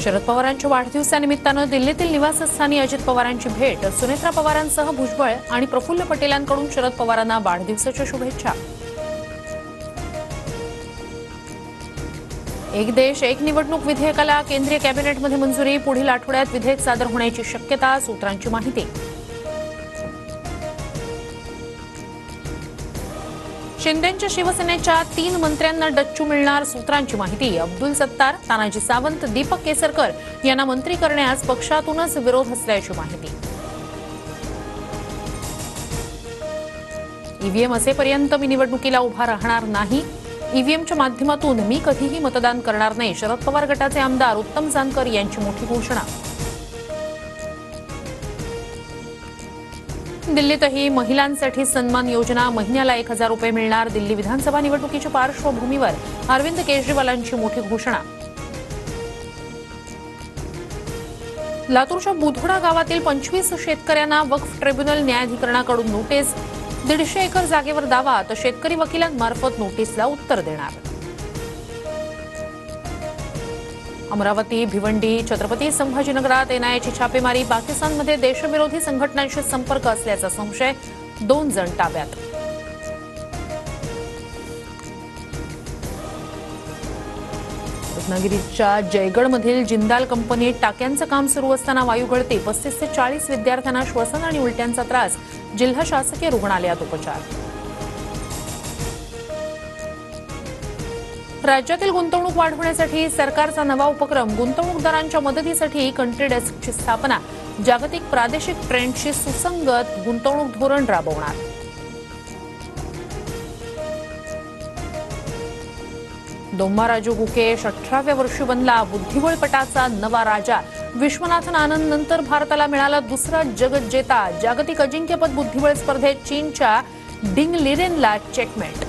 शरद पवारांच्या वाढदिवसानिमित्तानं दिल्लीतील निवासस्थानी अजित पवारांची भेट, सुनेत्रा पवारांसह भुजबळ आणि प्रफुल्ल पटेलांकडून शरद पवारांना वाढदिवसाच्या शुभेच्छा। एक देश एक निवडणूक विधेयकाला केंद्रीय कॅबिनेटमध्ये मंजुरी, पुढील आठवड्यात विधेयक सादर होण्याची शक्यता, सूत्रांची माहिती। शिंदेंच्या शिवसेनेच्या 3 मंत्र्यांना डच्चू मिळणार, सूत्रांची माहिती। अब्दुल सत्तार, तानाजी सावंत, दीपक केसरकर यांना मंत्री करण्यास पक्षातूनच विरोध असल्याची माहिती। ईव्हीएम असेपर्यंत मी निवडणुकीला उभा राहणार नाही, ईव्हीएमच्या माध्यमातून मी कधीही मतदान करणार नाही, शरद पवार गटाचे आमदार उत्तम जानकर यांची मोठी घोषणा। दिल्लीतही महिलांसाठी सन्मान योजना, महिन्याला 1000 रुपये मिळणार, दिल्ली विधानसभा निवडणुकीच्या पार्श्वभूमीवर अरविंद केजरीवालांची मोठी घोषणा। लातूरच्या बुधोडा गावातील 25 शेतकऱ्यांना वक्फ ट्रिब्युनल न्यायाधिकरणाकडून नोटीस, 150 एकर जागेवर दावा, तर शेतकरी वकिलांमार्फत नोटीसला उत्तर देणार। अमरावती, भिवंडी, छत्रपती संभाजीनगरात एनआयएची छापेमारी, पाकिस्तानमध्ये देशविरोधी संघटनांशी संपर्क असल्याचा संशय, 2 जण ताब्यात। रत्नागिरीच्या जयगडमधील जिंदाल कंपनीत टाक्यांचं काम सुरू असताना वायू गळती, 35 ते 40 विद्यार्थ्यांना श्वसन आणि उलट्यांचा त्रास, जिल्हा शासकीय रुग्णालयात उपचार। राज्यातील गुंतवणूक वाढवण्यासाठी सरकारचा नवा उपक्रम, गुंतवणूकदारांच्या मदतीसाठी कंट्री डेस्कची स्थापना, जागतिक प्रादेशिक ट्रेंडशी सुसंगत गुंतवणूक धोरण राबवणार। दोम्माराजू गुकेश 18व्या वर्षी बनला बुद्धिबळपटाचा नवा राजा, विश्वनाथन आनंद नंतर भारताला मिळाला दुसरा जगज्जेता, जागतिक अजिंक्यपद बुद्धिबळ स्पर्धेत चीनच्या डिंग लिरेनला चेकमेट।